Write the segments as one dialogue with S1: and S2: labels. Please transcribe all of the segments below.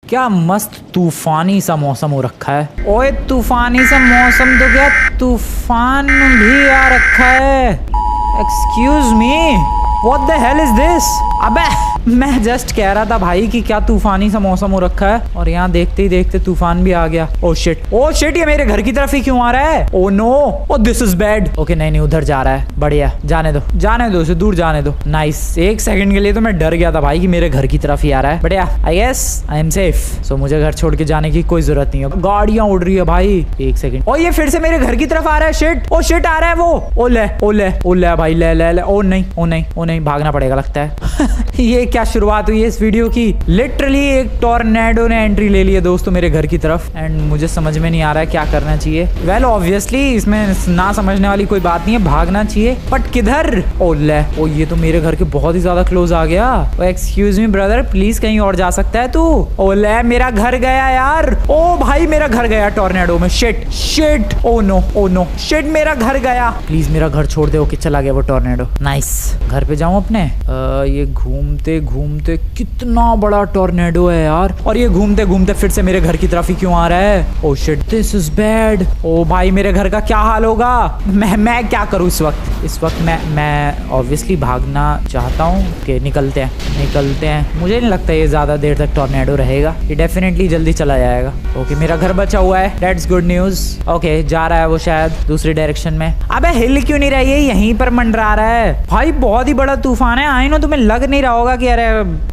S1: क्या मस्त तूफानी सा मौसम हो रखा है। ओए तूफानी सा मौसम तो क्या तूफान भी आ रखा है। Excuse me, what the hell is this? अबे मैं जस्ट कह रहा था भाई कि क्या तूफानी सा मौसम हो रखा है और यहाँ देखते ही देखते तूफान भी आ गया। ओ शिट ये मेरे घर की तरफ ही क्यों आ रहा है? Oh no, oh this is bad. Okay नहीं उधर जा रहा है। बढ़िया, जाने दो उसे, दूर जाने दो। नाइस। एक सेकंड के लिए तो मैं डर गया था भाई कि मेरे घर की तरफ ही आ रहा है। बढ़िया, I guess I am safe. So मुझे घर छोड़ के जाने की कोई जरूरत नहीं है। गाड़ियां उड़ रही है भाई। एक सेकंड, ओ ये फिर से मेरे घर की तरफ आ रहा है। शिट आ रहा है वो। ओ ले भाई, ले। ओ नहीं भागना पड़ेगा लगता है। ये क्या शुरुआत हुई है इस वीडियो की। लिटरली एक टॉर्नेडो ने एंट्री ले ली है दोस्तों मेरे घर की तरफ एंड मुझे समझ में नहीं आ रहा है क्या करना चाहिए। वेल ऑब्वियसली इसमें ना समझने वाली कोई बात नहीं है, भागना चाहिए। बट किधर? ओ ये तो मेरे घर के बहुत ही ज्यादा क्लोज आ गया। एक्सक्यूज मी ब्रदर, प्लीज कहीं और जा सकता है तू? ओ ले, मेरा घर गया यार। ओ भाई मेरा घर गया टॉर्नेडो में। शिट ओ नो शिट, मेरा घर गया। प्लीज मेरा घर छोड़ दे। ओके चला गया वो टॉर्नेडो। नाइस, घर पे जाऊं अपने। ये घूमते कितना बड़ा टॉर्नेडो है यार, और ये घूमते फिर से मेरे घर की तरफ ही क्यों आ रहा है? Oh shit this is bad. Oh भाई मेरे घर का क्या हाल होगा? मैं क्या करूं इस वक्त? मैं ऑब्वियसली भागना चाहता हूं कि निकलते हैं। मुझे नहीं लगता ये ज्यादा देर तक टॉर्नेडो रहेगा, ये डेफिनेटली जल्दी चला जाएगा। ओके मेरा घर बचा हुआ है, दैट्स गुड न्यूज। ओके जा रहा है वो शायद दूसरी डायरेक्शन में। अबे हिल क्यों नहीं रही है? यहीं पर मंडरा रहा है भाई। बहुत ही बड़ा तूफान है। आई नो तुम्हें लग नहीं रहा होगा कि अरे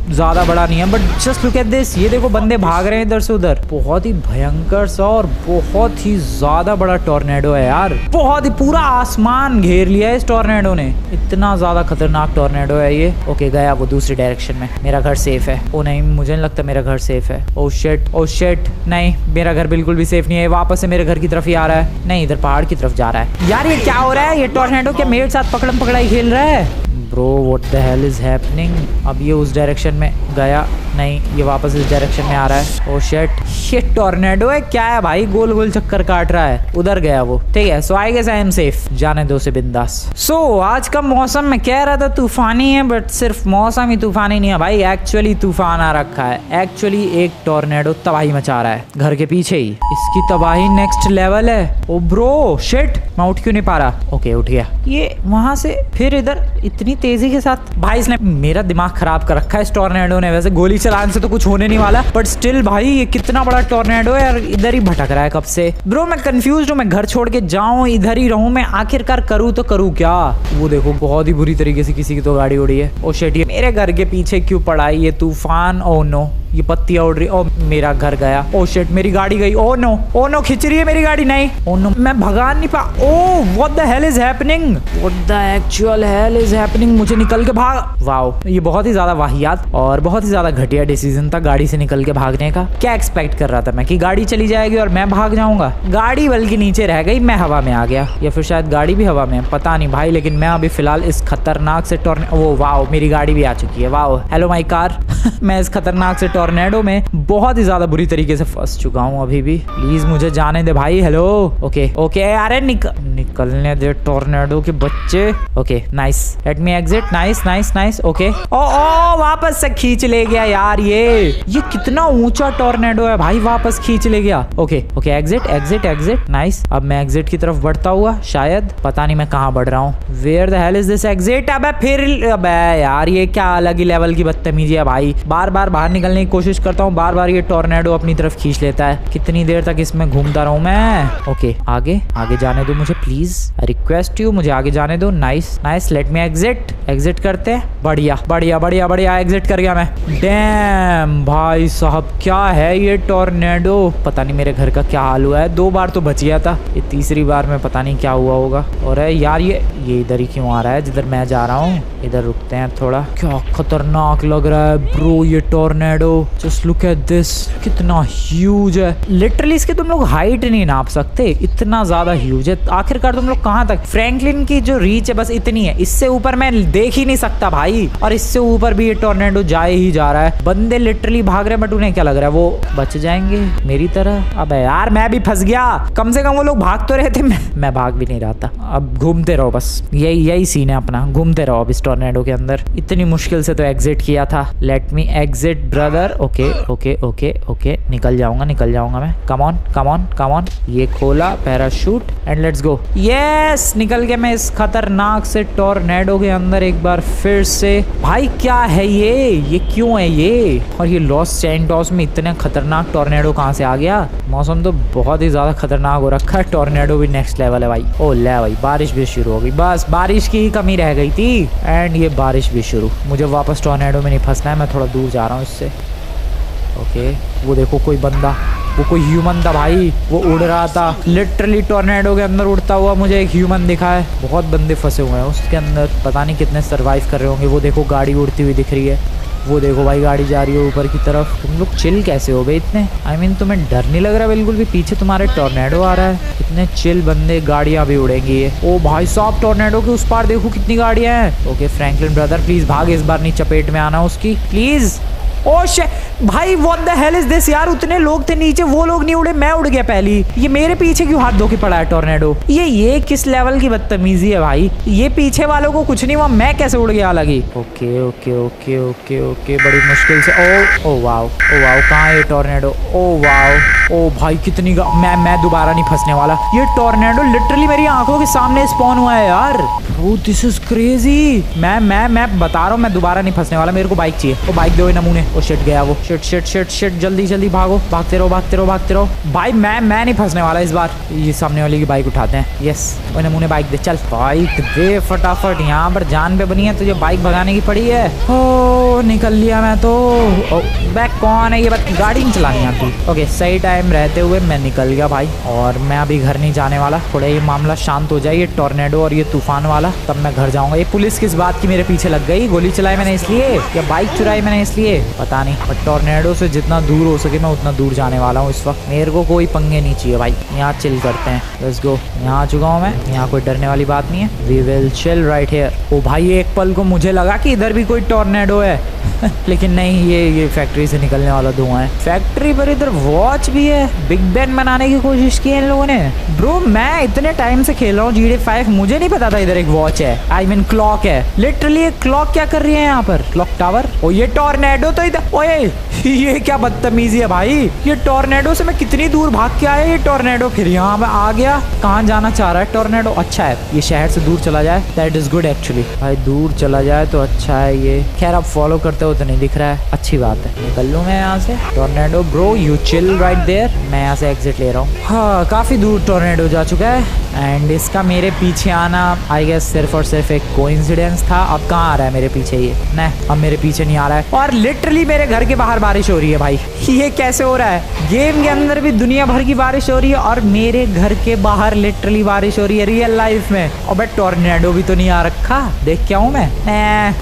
S1: ज्यादा बड़ा नहीं है, but just look at this. ये देखो बंदे भाग रहे हैं इधर से उधर। बहुत ही भयंकर सा और बहुत ही ज्यादा बड़ा टॉर्नेडो है यार। बहुत ही पूरा आसमान घेर लिया है इस टॉर्नेडो ने। इतना ज्यादा खतरनाक टॉर्नेडो है ये। ओके गया वो दूसरी डायरेक्शन में। मेरा घर सेफ है। ओ नहीं, मुझे नहीं लगता मेरा घर सेफ है। ओ शिट नहीं, मेरा घर बिल्कुल भी सेफ नहीं है। वापस से मेरे घर की तरफ ही आ रहा है। नहीं, इधर पहाड़ की तरफ जा रहा है। यार ये क्या हो रहा है? ये टॉर्नेडो क्या मेरे साथ पकड़म पकड़ाई खेल रहा है? Bro what the hell is happening? अब ये उस डायरेक्शन में गया, नहीं ये वापस इस डायरेक्शन में आ रहा है। ओ शिट टॉर्नेडो है क्या है भाई? गोल गोल चक्कर काट रहा है। उधर गया वो। ठीक है, so I guess I am safe. जाने दो उसे बिंदास। सो आज का मौसम मैं कह रहा था तूफानी है, बट सिर्फ मौसम ही तूफानी नहीं है भाई, एक्चुअली तूफान आ रखा है। एक्चुअली एक टॉर्नेडो तबाही मचा रहा है घर के पीछे ही। इसकी तबाही नेक्स्ट लेवल है। ओ ब्रो शिट, मैं उठ क्यों नहीं पा रहा? ओके उठ गया। ये वहां से फिर इधर इतनी तेजी के साथ। भाई इसने मेरा दिमाग खराब कर रखा है इस टॉर्नेडो ने। वैसे गोली चलाने से तो कुछ होने नहीं वाला, बट स्टिल भाई ये कितना बड़ा टॉर्नेडो है यार। इधर ही भटक रहा है कब से। ब्रो मैं कंफ्यूज हूँ, मैं घर छोड़ के जाऊं इधर ही रहूं, मैं आखिरकार करूँ तो करूँ क्या? वो देखो बहुत ही बुरी तरीके से किसी की तो गाड़ी उड़ी है। ओ शिट, ये मेरे घर के पीछे क्यों पड़ा है ये तूफान? ओ नो, ये पत्तियां उड़ रही। ओ मेरा घर गया। ओ शिट मेरी गाड़ी गई। ओ नो खिंच रही है मेरी गाड़ी। नहीं, ओ नो मैं भगा नहीं पा। Oh what the hell is happening? What the actual hell is happening? मुझे निकल के भाग। वाओ, ये बहुत ही ज्यादा वाहियात और बहुत ही ज्यादा घटिया डिसीजन था गाड़ी से निकल के भागने का। क्या एक्सपेक्ट कर रहा था मैं कि गाड़ी चली जाएगी और मैं भाग जाऊंगा? गाड़ी बल्कि नीचे रह गई, मैं हवा में आ गया, या फिर शायद गाड़ी भी हवा में, पता नहीं भाई। लेकिन मैं अभी फिलहाल इस खतरनाक से वो वाओ मेरी गाड़ी भी आ चुकी है। Wow hello my car. मैं इस खतरनाक से टॉर्नेडो में बहुत ही ज्यादा बुरी तरीके से फंस चुका हूँ अभी भी। प्लीज मुझे जाने दे भाई। हेलो ओके अरे निकलने दे टॉर्नेडो के बच्चे। Okay nice, let me exit. Nice okay. Oh वापस से खींच ले गया यार। ये कितना ऊंचा टॉर्नेडो है भाई, वापस खींच ले गया। Okay exit nice. अब मैं एग्जिट की तरफ बढ़ता हुआ, शायद पता नहीं मैं कहाँ बढ़ रहा हूँ। Where the hell is this exit? अबे यार ये क्या अलग ही लेवल की बदतमीजी है भाई। बार बाहर निकलने की कोशिश करता हूँ, बार ये टॉर्नेडो अपनी तरफ खींच लेता है। कितनी देर तक इसमें घूमता रहूं मैं? ओके आगे जाने दो मुझे प्लीज, आई रिक्वेस्ट यू, मुझे आगे जाने दो। नाइस लेट मी एग्जिट करते हैं। बढ़िया एग्जिट कर गया मैं। डैम भाई साहब क्या है ये टॉर्नेडो? पता नहीं मेरे घर का क्या हाल हुआ है। 2 बार तो बच गया था, ये तीसरी बार में पता नहीं क्या हुआ होगा। और यार ये इधर ही क्यों आ रहा है जिधर मैं जा रहा हूँ? इधर रुकते हैं थोड़ा। क्या खतरनाक लग रहा है ब्रो ये tornado. Just look at this, कितना ह्यूज है। लिटरली इसके तुम लोग हाइट नहीं नाप सकते, इतना ज्यादा ह्यूज है। आखिरकार तुम लोग कहाँ तक? फ्रैंकलिन की जो रीच है बस इतनी है, इससे ऊपर मैं देख ही नहीं सकता भाई। और इससे ऊपर भी ये टॉर्नेडो जाए ही जा रहा है। बंदे लिटरली भाग रहे हैं, बट उन्हें क्या लग रहा है वो बच जाएंगे मेरी तरह? अबे यार मैं भी फंस गया। कम से कम वो लोग भाग तो रहे थे, मैं भाग भी नहीं रहा था। अब घूमते रहो बस, यही सीन है अपना, घूमते रहो अब इस टॉर्नेडो के अंदर। इतनी मुश्किल से तो एग्जिट किया था। Late me exit brother. अंदर। ओके ओके ओके ओके, निकल जाऊंगा मैं। Come on come on come on. ये खोला parachute and let's go. Yes, निकल गया मैं इस खतरनाक से टॉर्नेडो के अंदर एक बार फिर से। भाई क्या है ये क्यों है ये? और ये लॉस सैंटोस में इतने खतरनाक टॉर्नेडो कहाँ से आ गया? मौसम तो बहुत ही ज्यादा खतरनाक हो रखा है, टॉर्नेडो भी नेक्स्ट लेवल है भाई। ओ ले भाई, बारिश भी शुरू हो गई। बस बारिश की ही कमी रह गई थी एंड ये बारिश भी शुरू। मुझे वापस टॉर्नेडो में नहीं फंसना है, मैं थोड़ा दूर जा रहा हूँ इससे। ओके, वो देखो कोई बंदा, वो कोई ह्यूमन था भाई, वो उड़ रहा था लिटरली टॉर्नेडो के अंदर उड़ता हुआ। मुझे एक ह्यूमन दिखा है, बहुत बंदे फंसे हुए हैं उसके अंदर, पता नहीं कितने सरवाइव कर रहे होंगे। वो देखो गाड़ी उड़ती हुई दिख रही है, वो देखो भाई गाड़ी जा रही है ऊपर की तरफ। तुम लोग चिल कैसे हो गए इतने? आई मीन तुम्हें डर नहीं लग रहा बिल्कुल भी? पीछे तुम्हारे टॉर्नेडो आ रहा है, इतने चिल बंदे, गाड़ियां भी उड़ेंगी ये। ओ भाई साहब, टॉर्नेडो के उस पार देखो कितनी गाड़ियां हैं। ओके फ्रैंकलिन ब्रदर प्लीज भाग, इस बार नहीं चपेट में आना उसकी प्लीज। ओ शे भाई, what the hell is this यार? उतने लोग थे नीचे, वो लोग नहीं उड़े, मैं उड़ गया पहली। ये मेरे पीछे क्यों हाथ धो के पड़ा है टॉर्नेडो? ये किस लेवल की बदतमीजी है भाई? ये पीछे वालों को कुछ नहीं हुआ, मैं कैसे उड़ गया अलग ही? Okay okay okay okay okay, बड़ी मुश्किल से। ओ वाओ, ओ वाओ, कहाँ है ये टॉर्नेडो? ओ वाओ, ओ भाई कितनी मैं दोबारा नहीं फंसने वाला। ये टॉर्नेडो लिटरली मेरी आंखों के सामने स्पॉन हुआ है यार। Bro this is crazy. मैं बता रहा हूँ, मैं दोबारा नहीं फंसने वाला। मेरे को बाइक चाहिए। ओ बाइक दो नमूने। ओ शिट गया वो। शिट शिट शिट शिट, जल्दी जल्दी भागो, भागते रहो भागते रहो भागते रहो भाई। मैं नहीं फंसने वाला इस बार। ये सामने वाले की बाइक उठाते हैं। यस, वो नमूने बाइक दे, चल बाइक दे फटाफट। यहाँ पर जान पे बनी है तुझे बाइक भगाने की पड़ी है। ओ निकल लिया मैं तो। बैक कौन है ये? गाड़ी नहीं चलानी आती। ओके, सही टाइम रहते हुए मैं निकल गया भाई, और मैं अभी घर नहीं जाने वाला। थोड़ा ये मामला शांत हो जाए, ये टॉर्नेडो और ये तूफान वाला, तब मैं घर जाऊंगा। ये पुलिस किस बात की मेरे पीछे लग गई? गोली चलाई मैंने इसलिए, या बाइक चुराई मैंने इसलिए? पता नहीं, बट टॉर्नेडो से जितना दूर हो सके मैं उतना दूर जाने वाला हूँ इस वक्त। मेरे को कोई पंगे नहीं चाहिए भाई, यहाँ चिल करते हैं। Let's go. यहाँ आ चुका हूँ मैं, यहाँ कोई डरने वाली बात नहीं है। We will chill right here. Oh भाई, एक पल को मुझे लगा कि इधर भी कोई टॉर्नेडो है लेकिन नहीं, ये फैक्ट्री से निकलने वाला धुआं है। फैक्ट्री पर इधर वॉच भी है। बिग बैन बनाने की कोशिश की है इन लोगों ने। ब्रो मैं इतने टाइम से खेल रहा हूँ GTA 5, मुझे नहीं पता था इधर एक वॉच है। आई मीन क्लॉक है। लिटरली एक क्लॉक क्या कर रही है यहाँ पर? Clock tower. ओ ये टॉर्नेडो तो इधर। ओए ये क्या बदतमीजी है भाई? ये टॉर्नेडो से मैं कितनी दूर भाग के आया, ये टॉर्नेडो फिर यहाँ पे आ गया। कहाँ जाना चाह रहा है टॉर्नेडो? अच्छा है, ये शहर से दूर चला जाए, दैट इज गुड एक्चुअली। भाई दूर चला जाए तो अच्छा है ये। खैर अब फॉलो करते हो तो नहीं दिख रहा है, अच्छी बात है। निकल लूँ मैं यहाँ से। Tornado bro you chill right there. मैं यहाँ से एग्जिट ले रहा हूँ। हाँ, काफी दूर टॉर्नेडो जा चुका है एंड इसका मेरे पीछे आना आई गेस सिर्फ और सिर्फ एक कोइंसिडेंस था। अब कहाँ आ रहा है मेरे पीछे? ये नहीं, अब मेरे पीछे नहीं आ रहा है। और लिटरली मेरे घर के बाहर बारिश हो रही है भाई। ये कैसे हो रहा है? गेम के अंदर भी दुनिया भर की बारिश हो रही है और मेरे घर के बाहर लिटरली बारिश हो रही है रियल लाइफ में। और बट टॉर्नेडो भी तो नहीं आ रखा, देख क्या हूँ मैं?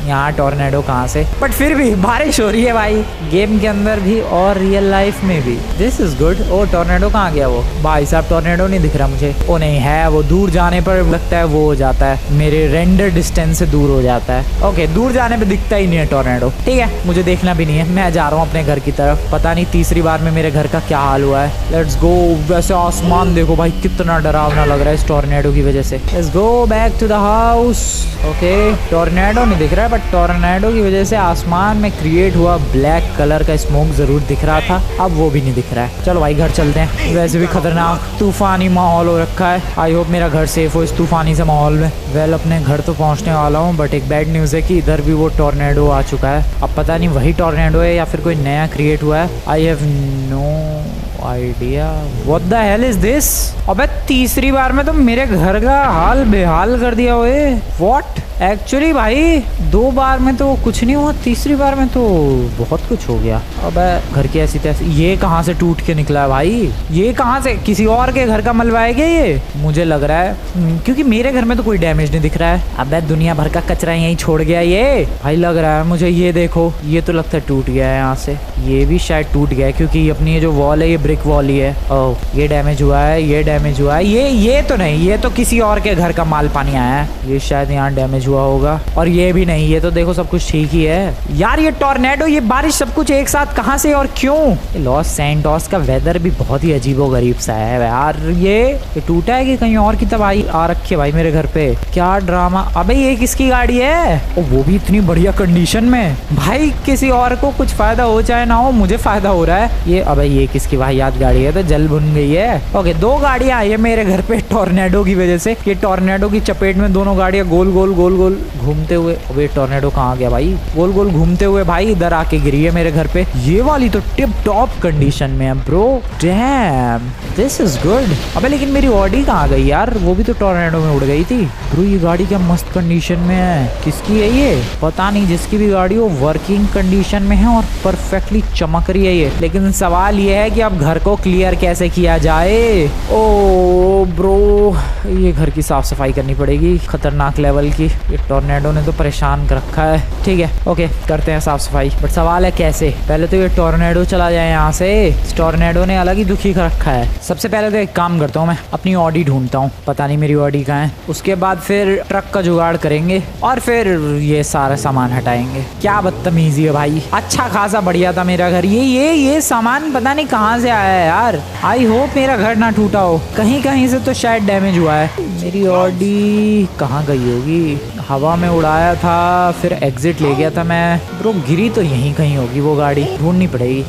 S1: यहाँ टॉर्नेडो कहाँ से? बट फिर भी बारिश हो रही है भाई, गेम के अंदर भी और रियल लाइफ में भी। This is good. Oh tornado कहाँ गया वो? भाई साहब टॉर्नेडो नहीं दिख रहा मुझे। ओ नहीं है, वो दूर जाने पर लगता है वो हो जाता है, मेरे रेंडर डिस्टेंस से दूर हो जाता है। ओके, दूर जाने पे दिखता ही नहीं है टॉर्नेडो। ठीक है, मुझे देखना भी नहीं है, मैं जा रहा हूँ अपने घर की तरफ। पता नहीं तीसरी बार में मेरे घर का क्या हाल हुआ है। Let's go. वैसे आसमान देखो भाई कितना डरावना लग रहा है इस टॉर्नेडो की वजह से। Let's go back to the house. Okay, tornado नहीं दिख रहा है बट टॉर्नेडो की वजह से आसमान में क्रिएट हुआ ब्लैक कलर का स्मोक जरूर दिख रहा था, अब वो भी नहीं दिख रहा है। चलो भाई घर चलते हैं। वैसे भी खतरनाक तूफानी माहौल हो रखा है। आई होप मेरा घर सेफ हो इस तूफानी से माहौल में। वेल अपने घर तो पहुंचने वाला हूँ बट एक बैड न्यूज़ है कि इधर भी वो टॉर्नेडो आ चुका है। अब पता नहीं वही टॉर्नेडो है या फिर कोई नया क्रिएट हुआ है। I have no idea. What the hell is this? अबे तीसरी बार में तो मेरे घर का हाल बेहाल कर दिया ओए। व्हाट? एक्चुअली भाई 2 बार में तो कुछ नहीं हुआ, तीसरी बार में तो बहुत कुछ हो गया। अबे घर की ऐसी तैसी। ये कहाँ से टूट के निकला है भाई? ये कहाँ से? किसी और के घर का मलबा है क्या ये? मुझे लग रहा है, क्योंकि मेरे घर में तो कोई डैमेज नहीं दिख रहा है। अबे दुनिया भर का कचरा यहीं छोड़ गया ये भाई, लग रहा है मुझे। ये देखो, ये तो लगता है टूट गया है यहाँ से। ये भी शायद टूट गया है क्योंकि अपनी ये जो वॉल है ये ब्रिक वॉल ही है। ओह ये डैमेज हुआ है, ये डैमेज हुआ है, ये तो नहीं, ये तो किसी और के घर का माल पानी आया है। ये शायद यहाँ डैमेज हुआ होगा, और ये भी नहीं, ये तो देखो सब कुछ ठीक ही है। यार ये टॉर्नेडो, ये बारिश, सब कुछ एक साथ कहाँ से और क्यों? लॉस सैंटोस का वेदर भी बहुत ही अजीबोगरीब सा है यार। ये टूटा है कि कहीं और की तबाही आ रखी है भाई मेरे घर पे। क्या ड्रामा। अबे ये किसकी गाड़ी है? ओ वो भी इतनी बढ़िया कंडीशन में। भाई किसी और को कुछ फायदा हो चाहे ना हो, मुझे फायदा हो रहा है। ये अबे ये किसकी वाहियात गाड़ी है? तो जल भुन गई है। ओके 2 गाड़ियां आई है मेरे घर पे टॉर्नेडो की वजह से। ये टॉर्नेडो की चपेट में दोनों गाड़ियां गोल गोल गोल गोल घूमते हुए। अबे टॉर्नेडो कहाँ गया भाई? गोल गोल घूमते हुए भाई इधर आके गिरी है मेरे घर पे। ये वाली तो टिप टॉप कंडीशन में है bro. Dam this is good. अबे लेकिन मेरी ऑडी कहाँ गई यार? वो भी तो टॉर्नेडो में उड़ गई थी। ब्रो ये गाड़ी क्या मस्त कंडीशन में है। किसकी है ये? पता नहीं, जिसकी भी गाड़ी हो वर्किंग कंडीशन में है और परफेक्टली चमक रही है ये। लेकिन सवाल ये है कि अब घर को क्लियर कैसे किया जाए। ओ ब्रो ये घर की साफ सफाई करनी पड़ेगी, खतरनाक लेवल की। ये टॉर्नेडो ने तो परेशान कर रखा है। ठीक है ओके करते हैं साफ सफाई, बट सवाल है कैसे? पहले तो ये टॉर्नेडो चला जाए यहाँ से। इस टॉर्नेडो ने अलग ही दुखी कर रखा है। सबसे पहले तो एक काम करता हूँ, मैं अपनी ऑडी ढूंढता हूँ, पता नहीं मेरी ऑडी कहाँ है। उसके बाद फिर ट्रक का जुगाड़ करेंगे और फिर ये सारा सामान हटाएंगे। क्या बदतमीजी है भाई। अच्छा खासा बढ़िया था मेरा घर। ये सामान पता नहीं कहाँ से आया है यार। आई होप मेरा घर ना टूटा हो। कहीं कहीं से तो शायद डैमेज हुआ है। मेरी ऑडी कहाँ गई होगी? हवा में उड़ाया था, फिर एग्जिट ले गया था मैं। ब्रो गिरी तो यहीं कहीं होगी वो गाड़ी, ढूंढनी पड़ेगी।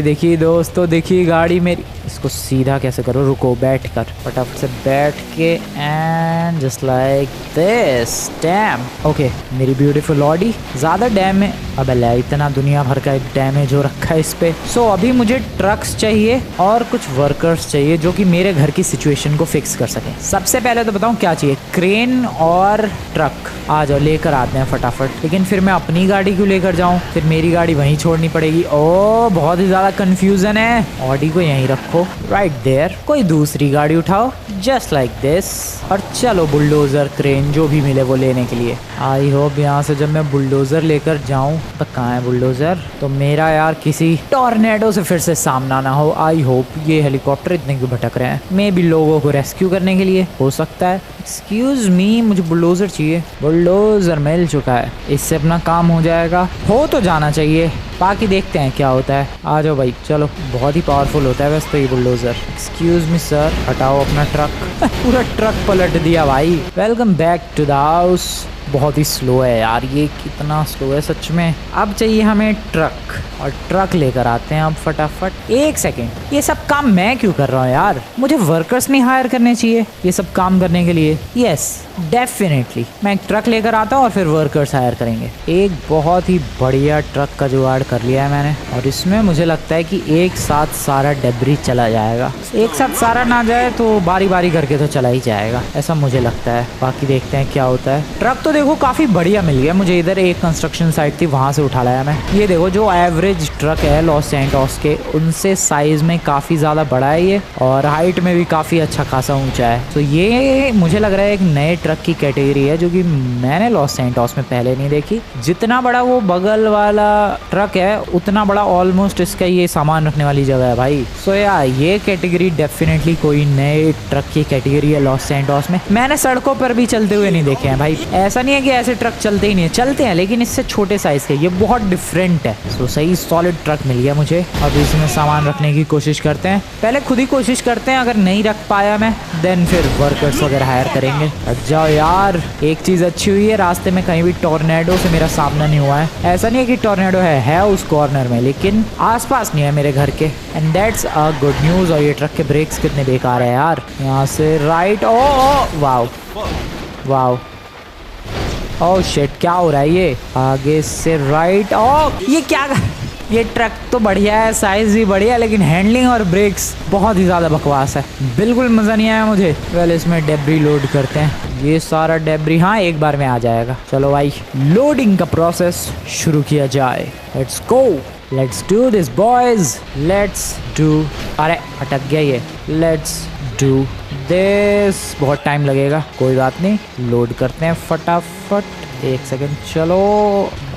S1: देखिए दोस्तों, देखिए गाड़ी मेरी। इसको सीधा कैसे करो? रुको बैठ कर, फटाफट से बैठ के and just like this. Dam okay मेरी ब्यूटीफुल ऑडी। ज्यादा डैम है। अब इतना दुनिया भर का डैमेज हो रखा है इस पे। सो अभी मुझे ट्रक्स चाहिए और कुछ वर्कर्स चाहिए जो कि मेरे घर की सिचुएशन को फिक्स कर सके। सबसे पहले तो बताऊं क्या चाहिए? क्रेन और ट्रक। आ जाओ लेकर आते हैं फटाफट। लेकिन फिर मैं अपनी गाड़ी क्यों लेकर जाऊं? फिर मेरी गाड़ी वहीं छोड़नी पड़ेगी। ओ बहुत ही ज्यादा कंफ्यूजन है। ऑडी को यहीं रखो राइट देयर। कोई दूसरी गाड़ी उठाओ जस्ट लाइक दिस और चलो बुलडोजर क्रेन जो भी मिले वो लेने के लिए। आई होप यहाँ से जब मैं बुलडोजर लेकर जाऊं तो कहाँ है बुलडोजर? तो मेरा यार किसी टॉर्नेडो से फिर से सामना ना हो। I hope. ये हेलीकॉप्टर इतने क्यों भटक रहे हैं? मे भी लोगों को रेस्क्यू करने के लिए हो सकता है। एक्सक्यूज मी मुझे बुलडोजर चाहिए। बुलडोजर मिल चुका है, इससे अपना काम हो जाएगा। हो तो जाना चाहिए, बाकी देखते हैं क्या होता है। आ जाओ भाई चलो। बहुत ही पावरफुल होता है वैसे तो ये बुलडोजर। एक्सक्यूज मी सर, हटाओ अपना ट्रक। पूरा ट्रक पलट दिया भाई। Welcome back to the house. बहुत ही स्लो है यार, ये कितना स्लो है सच में। अब चाहिए हमें ट्रक और ट्रक लेकर आते हैं अब फटाफट। एक सेकेंड, ये सब काम मैं क्यों कर रहा हूँ यार? मुझे वर्कर्स नहीं हायर करने चाहिए ये सब काम करने के लिए? यस डेफिनेटली मैं एक ट्रक लेकर आता हूँ और फिर वर्कर्स हायर करेंगे। एक बहुत ही बढ़िया ट्रक का जुगाड़ कर लिया है मैंने और इसमें मुझे लगता है कि एक साथ सारा डेब्री चला जाएगा। एक साथ सारा ना जाए तो बारी बारी करके तो चला ही जाएगा, ऐसा मुझे लगता है। बाकी देखते हैं क्या होता है। ट्रक तो देखो काफी बढ़िया मिल गया मुझे। इधर एक कंस्ट्रक्शन साइट थी वहां से उठा लाया मैं। ये देखो जो एवरेज ट्रक है लॉस सैंटोस के उनसे साइज में काफी ज्यादा बड़ा है ये और हाइट में भी काफी अच्छा खासा ऊंचा है। तो ये मुझे लग रहा है एक नए ट्रक की कैटेगरी है जो कि मैंने लॉस सैंटोस में पहले नहीं देखी। जितना बड़ा वो बगल वाला ट्रक है उतना बड़ा ऑलमोस्ट इसका ये सामान रखने वाली जगह है भाई। सो यार ये कैटेगरी डेफिनेटली कोई नए ट्रक की कैटेगरी है लॉस सैंटोस में। मैंने सड़कों पर भी चलते हुए नहीं देखे हैं भाई। ऐसा नहीं है कि ऐसे ट्रक चलते ही नहीं है, चलते हैं लेकिन इससे छोटे साइज के। ये बहुत डिफरेंट है। सो सही सॉलिड ट्रक मिल गया मुझे। अब इसमें सामान रखने की कोशिश करते हैं। पहले खुद ही कोशिश करते हैं, अगर नहीं रख पाया मैं देन फिर वर्कर्स वगैरह हायर करेंगे। हट जाओ यार। एक चीज अच्छी हुई है रास्ते में कहीं भी टॉर्नेडो से मेरा सामना नहीं हुआ है। ऐसा नहीं है कि टॉर्नेडो है उस कॉर्नर में, लेकिन आसपास नहीं है मेरे घर के and that's a good news. और ये ट्रक के ब्रेक्स कितने बेकार है यार। यहाँ से right. Oh wow wow oh shit, क्या हो रहा है ये? आगे से राइट। ओह ये क्या? ये ट्रक तो बढ़िया है, साइज भी बढ़िया है, लेकिन हैंडलिंग और ब्रेक्स बहुत ही ज्यादा बकवास है। बिल्कुल मजा नहीं आया मुझे। पहले इसमें डेब्री लोड करते हैं। ये सारा डेब्री हाँ एक बार में आ जाएगा। चलो भाई लोडिंग का प्रोसेस शुरू किया जाए। Let's go, let's do this boys, let's do. अरे अटक गया ये। Let's do this. बहुत टाइम लगेगा, कोई बात नहीं। लोड करते हैं फटाफट। एक सेकंड, चलो।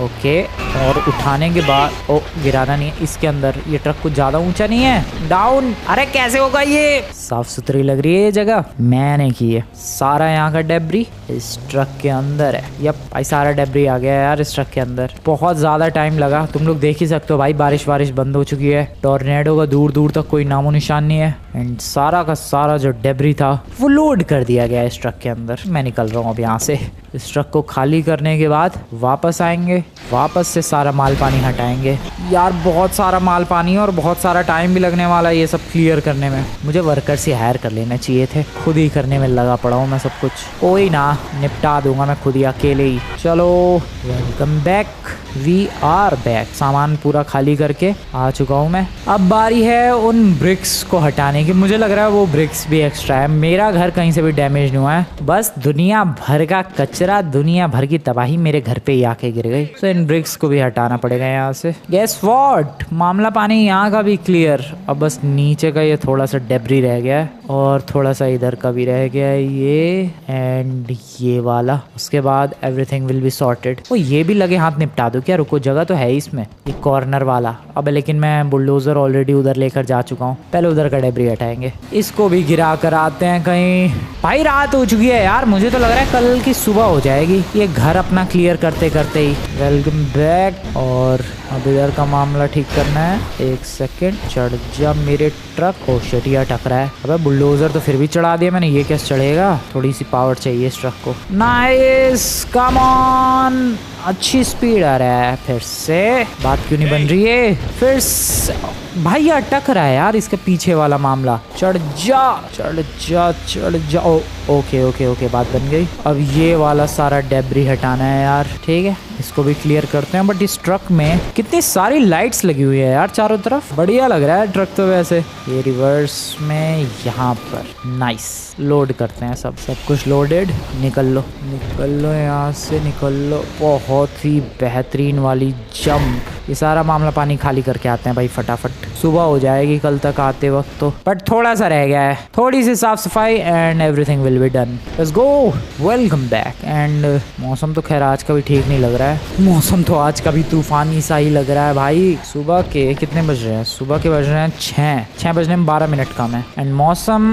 S1: ओके, और उठाने के बाद ओ गिराना नहीं है इसके अंदर। ये ट्रक कुछ ज्यादा ऊंचा नहीं है। डाउन। अरे कैसे होगा ये? साफ सुथरी लग रही है ये जगह, मैंने की है। सारा यहाँ का डेब्री इस ट्रक के अंदर है। यप भाई, सारा डेब्री आ गया यार इस ट्रक के अंदर। बहुत ज्यादा टाइम लगा, तुम लोग देख ही सकते हो भाई। बारिश बंद हो चुकी है, टॉर्नेडो का दूर दूर तक कोई नामो निशान नहीं है। एंड सारा का सारा जो डेब्री था वो लोड कर दिया गया इस ट्रक के अंदर। मैं निकल रहा हूँ अब यहाँ से। इस ट्रक को खाली करने के बाद वापस आएंगे, वापस से सारा माल पानी हटाएंगे। यार बहुत सारा माल पानी और बहुत सारा टाइम भी लगने वाला है ये सब क्लियर करने में। मुझे वर्कर से हायर कर लेने चाहिए थे, खुद ही करने में लगा पड़ा हूँ मैं सब कुछ। कोई ना, निपटा दूंगा मैं खुद ही अकेले ही। चलो, welcome back, we are back. सामान पूरा खाली करके आ चुका हूँ मैं। अब बारी है उन ब्रिक्स को हटाने की। मुझे लग रहा है वो ब्रिक्स भी एक्स्ट्रा है। मेरा घर कहीं से भी डैमेज नहीं हुआ है, बस दुनिया भर का कचरा, दुनिया भर की तबाही मेरे घर पे ही आके गिर गई। तो इन ब्रिक्स को भी हटाना पड़ेगा यहाँ से। गेस व्हाट, मामला पानी यहाँ का भी क्लियर। अब बस नीचे का ये थोड़ा सा डेब्री रह गया है और थोड़ा सा इधर का भी रह गया है, ये एंड ये वाला। उसके बाद एवरीथिंग विल बी सॉर्टेड। वो ये भी लगे हाथ निपटा दो क्या? रुको, जगह तो है इसमें, ये कॉर्नर वाला। अब लेकिन मैं बुलडोजर ऑलरेडी उधर लेकर जा चुका हूँ। पहले उधर का डेब्री हटाएंगे, इसको भी गिरा कर आते हैं कहीं। भाई रात हो चुकी है यार, मुझे तो लग रहा है कल की सुबह हो जाएगी ये घर अपना क्लियर करते करते ही। Welcome back. और अब इधर का मामला ठीक करना है। एक सेकेंड, चढ़ जा मेरे ट्रक। ओ शिट, ये अटक रहा है। अबे बुलडोजर तो फिर भी चढ़ा दिया मैंने, ये कैसे चढ़ेगा? थोड़ी सी पावर चाहिए इस ट्रक को। नाइस, कम ऑन, अच्छी स्पीड आ रहा है। फिर से बात क्यों नहीं बन रही है? फिर से भाई ये अटक रहा है यार, इसके पीछे वाला मामला। चढ़ जा चढ़ जा चढ़ जा। ओके ओके ओके, बात बन गई। अब ये वाला सारा डेब्री हटाना है यार, ठीक है, इसको भी क्लियर करते हैं। बट इस ट्रक में कितनी सारी लाइट्स लगी हुई है यार चारों तरफ, बढ़िया लग रहा है ट्रक तो वैसे। ये रिवर्स में यहाँ पर, नाइस। लोड करते हैं सब कुछ लोडेड। निकल लो यहाँ से, निकल लो। बहुत ही बेहतरीन वाली जंप। ये सारा मामला पानी खाली करके आते हैं भाई फटाफट। सुबह हो जाएगी कल तक आते वक्त तो, बट थोड़ा सा रह गया है, थोड़ी सी साफ सफाई and everything will be done. Let's go, welcome back. And मौसम तो खैर आज का भी ठीक नहीं लग रहा है। मौसम तो आज का भी तूफानी सा ही लग रहा है भाई। सुबह के कितने बज रहे हैं? सुबह के बज रहे हैं 6 बजने में 12 मिनट कम है। एंड मौसम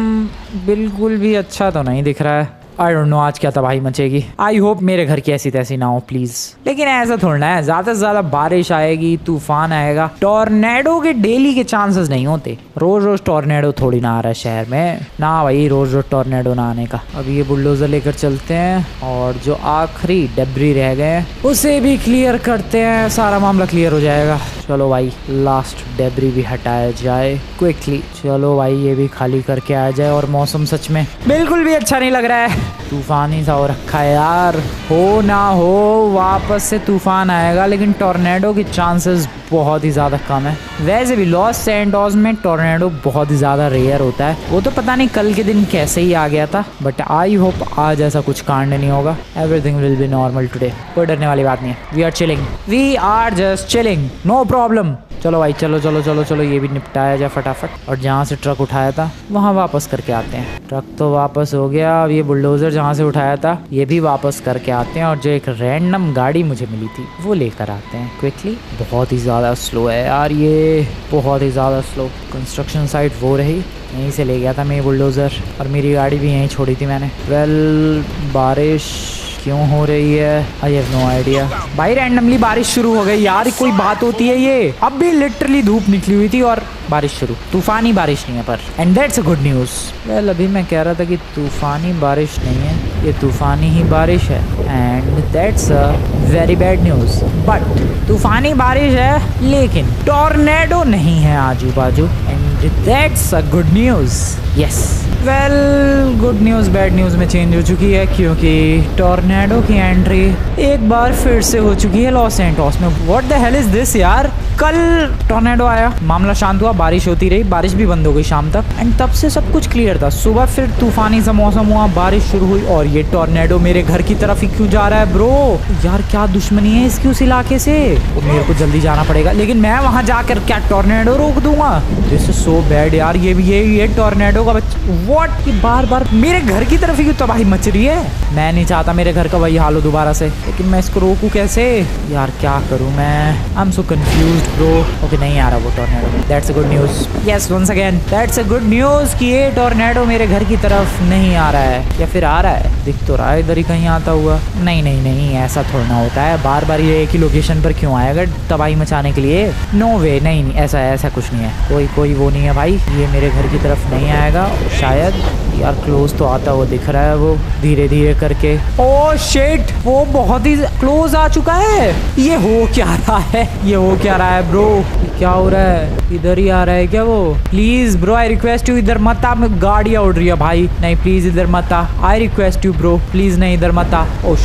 S1: बिल्कुल भी अच्छा तो नहीं दिख रहा है। आई डोंट नो आज क्या तबाही मचेगी। आई होप मेरे घर की ऐसी तैसी ना हो प्लीज। लेकिन ऐसा थोड़ा है, ज्यादा से ज्यादा बारिश आएगी, तूफान आएगा। टॉर्नेडो के डेली के चांसेस नहीं होते। रोज रोज टॉर्नेडो थोड़ी ना आ रहा है शहर में ना भाई, रोज रोज टॉर्नेडो ना आने का। अब ये बुलडोजर लेकर चलते हैं और जो आखिरी डेब्री रह गए हैं उसे भी क्लियर करते हैं, सारा मामला क्लियर हो जाएगा। चलो भाई, लास्ट डेब्री भी हटाया जाए क्विकली। चलो भाई, ये भी खाली करके आ जाए। और मौसम सच में बिल्कुल भी अच्छा नहीं लग रहा है, तूफानी सा हो रखा है यार। हो ना हो वापस से तूफान आएगा, लेकिन टॉर्नेडो के चांसेस बहुत ही ज़्यादा कम है। वैसे भी लॉस सैंटोस में टॉर्नेडो बहुत ही ज़्यादा रेयर होता है। वो तो पता नहीं कल के दिन कैसे ही आ गया था, बट आई होप आज ऐसा कुछ कांड नहीं होगा। Everything will be normal today, कोई डरने वाली बात नहीं है। We are chilling, we are just chilling, no problem. चलो भाई, चलो चलो चलो चलो, ये भी निपटाया जाए फटाफट। और जहाँ से ट्रक उठाया था वहाँ वापस करके आते हैं। ट्रक तो वापस हो गया। अब ये बुलडोजर जहाँ से उठाया था ये भी वापस करके आते हैं। और जो एक रैंडम गाड़ी मुझे मिली थी वो लेकर आते हैं क्विकली। बहुत ही ज़्यादा स्लो है यार ये, बहुत ही ज़्यादा स्लो। कंस्ट्रक्शन साइट वो रही, यहीं से ले गया था मैं ये बुलडोज़र, और मेरी गाड़ी भी यहीं छोड़ी थी मैंने। वेल, बारिश क्यों हो रही है? I have no idea. भाई रैंडमली बारिश शुरू हो गई यार, कोई बात होती है ये? अब भी लिटरली धूप निकली हुई थी और बारिश शुरू। तूफानी बारिश नहीं है पर, and that's a good news. Well, अभी मैं कह रहा था कि तूफानी बारिश नहीं है, ये तूफानी ही बारिश है, and that's a very bad news. But तूफानी बारिश है लेकिन टॉर्नेडो नहीं है आजू बाजू, and that's a good news. Yes, well, good news bad news में चेंज हो चुकी है, क्योंकि टॉर्नेडो की एंट्री एक बार फिर से हो चुकी है लॉस सैंटोस में। What the hell is this यार? कल टॉर्नेडो आया, मामला शांत हुआ, बारिश होती रही, बारिश भी बंद हो गई शाम तक, एंड तब से सब कुछ क्लियर था। सुबह फिर तूफानी सा मौसम हुआ, बारिश शुरू हुई, और ये टॉर्नेडो मेरे घर की तरफ ही क्यों जा रहा है ब्रो? यार क्या दुश्मनी है इसकी उस इलाके से? तो मेरे को जल्दी जाना पड़ेगा, लेकिन मैं वहां जाकर क्या टॉर्नेडो रोक दूंगा? दिस इज सो बैड यार। ये टॉर्नेडो का व्हाट, बार बार मेरे घर की तरफ ही क्यों तबाही मच रही है? मैं नहीं चाहता मेरे घर का वही हाल हो दोबारा से। लेकिन मैं इसको रोकूं कैसे यार, क्या करूं मैं? I am so confused bro. Okay नहीं आ रहा वो tornado. That's a good news. Yes once again that's a good news कि ये टॉर्नेडो मेरे घर की तरफ नहीं आ रहा है, या फिर आ रहा है। दिख तो रहा है इधर ही कहीं आता हुआ। नहीं नहीं नहीं, ऐसा थोड़ा ना होता है। बार बार ये एक ही लोकेशन पर क्यों आएगा तबाही मचाने के लिए? नो वे, नहीं नहीं, ऐसा कुछ नहीं है। कोई वो नहीं है भाई, ये मेरे घर की तरफ नहीं आएगा शायद। यार क्लोज तो आता हुआ दिख रहा है वो धीरे धीरे करके। ओह शिट, वो बहुत ही क्लोज आ चुका है। ये हो क्या रहा है? ये हो क्या रहा है ब्रो? क्या हो रहा है? इधर ही आ रहा है क्या वो? Please bro I request you, इधर मत आ। गाड़ियाँ उड़ रही है भाई। नहीं प्लीज इधर मत आ। I request you bro, please नहीं इधर मत आ। ओ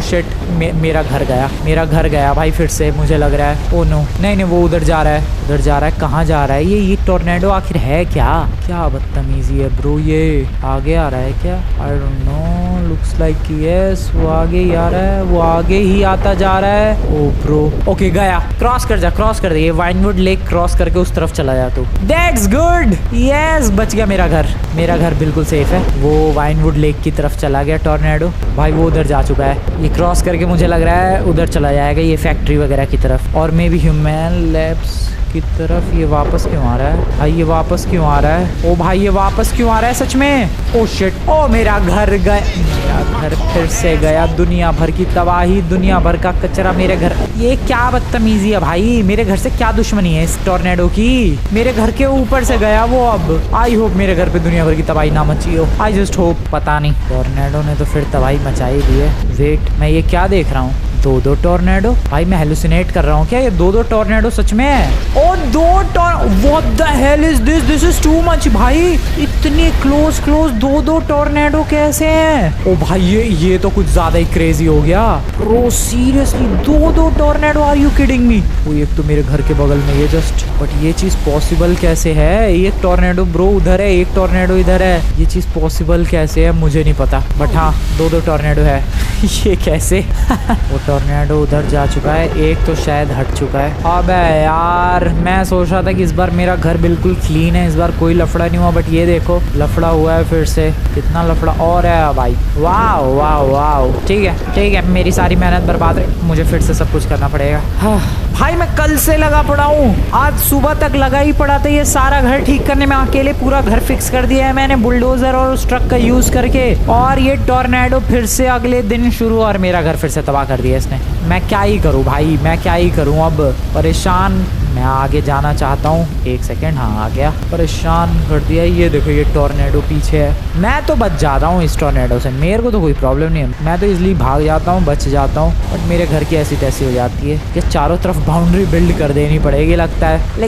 S1: शिट मेरा घर गया, मेरा घर गया भाई फिर से मुझे लग रहा है। ओ नो, नहीं वो उधर जा रहा है, उधर जा रहा है। कहाँ जा रहा है ये टॉर्नेडो आखिर है क्या? क्या बदतमीजी है ब्रो। ये आगे आ रहा है क्या? I don't know, looks like yes वो आगे ही आ रहा है, वो आगे ही आता जा रहा है। ओ ब्रो ओके गया। क्रॉस कर दे ये वाइनवुड लेक क्रॉस करके उस तरफ चला जा तू। दैट्स गुड, यस बच गया मेरा घर। मेरा घर बिल्कुल सेफ है। वो वाइनवुड लेक की तरफ चला गया टॉर्नेडो भाई, वो उधर जा चुका है। ये क्रॉस करके मुझे लग रहा है उधर चला जाएगा, ये फैक्ट्री वगैरह की तरफ, और मे बी ह्यूमन लैब्स की तरफ। ये वापस क्यों आ रहा है भाई? ये वापस क्यों आ रहा है? ओ भाई ये वापस क्यों आ रहा है सच में? ओ शिट, ओ मेरा घर गया, मेरा घर फिर से गया। दुनिया भर की तबाही, दुनिया भर का कचरा मेरे घर। ये क्या बदतमीजी है भाई? मेरे घर से क्या दुश्मनी है इस टॉर्नेडो की? मेरे घर के ऊपर से गया वो। अब आई होप मेरे घर पे दुनिया भर की तबाही ना मची हो। I just hope. पता नहीं, टॉर्नेडो ने तो फिर तबाही मचाई दी है। वेट, मैं ये क्या देख रहा हूँ? दो टॉर्नेडो भाई, मैं हेलुसिनेट कर रहा हूँ क्या? ये दो टॉर्नेडो सच में है? Oh what the hell is this? This is too much भाई। इतनी क्लोज दो टॉर्नेडो कैसे हैं? ओ भाई ये तो कुछ ज्यादा ही क्रेजी हो गया ब्रो। सीरियसली दो tornado, are you kidding me? वो एक तो मेरे घर के बगल में ये जस्ट, बट ये चीज पॉसिबल कैसे है? एक टॉर्नेडो ब्रो उधर है, एक टॉर्नेडो इधर है। ये चीज पॉसिबल कैसे है मुझे नहीं पता, बट हाँ दो टॉर्नेडो है। ये कैसे? वो टॉर्नेडो उधर जा चुका है, एक तो शायद हट चुका है। अबे यार मैं सोच रहा था कि इस बार मेरा घर बिल्कुल क्लीन है, इस बार कोई लफड़ा नहीं हुआ, बट ये देखो लफड़ा हुआ है फिर से। कितना लफड़ा और है भाई। वाह ठीक है, मेरी सारी मेहनत बर्बाद है, मुझे फिर से सब कुछ करना पड़ेगा। भाई मैं कल से लगा पड़ा हूँ, आज सुबह तक लगा ही पड़ा था ये सारा घर ठीक करने में। अकेले पूरा घर फिक्स कर दिया है मैंने बुलडोजर और उस ट्रक का यूज करके, और ये टॉर्नेडो फिर से अगले दिन शुरू और मेरा घर फिर से तबाह कर दिया इसने। मैं क्या ही करूँ भाई, मैं क्या ही करूँ अब? परेशान मैं आगे जाना चाहता हूँ। एक सेकेंड, हाँ आ गया। परेशान कर दिया। ये देखो ये टॉर्नेडो पीछे है। मैं तो बच जाता हूँ इस टॉर्नेडो से, मेरे को तो कोई प्रॉब्लम नहीं है। मैं तो इजली भाग जाता हूँ, बच जाता हूँ, बट मेरे घर की ऐसी तैसी हो जाती है कि चारों तरफ बाउंड्री बिल्ड कर देनी पड़ेगी लगता है।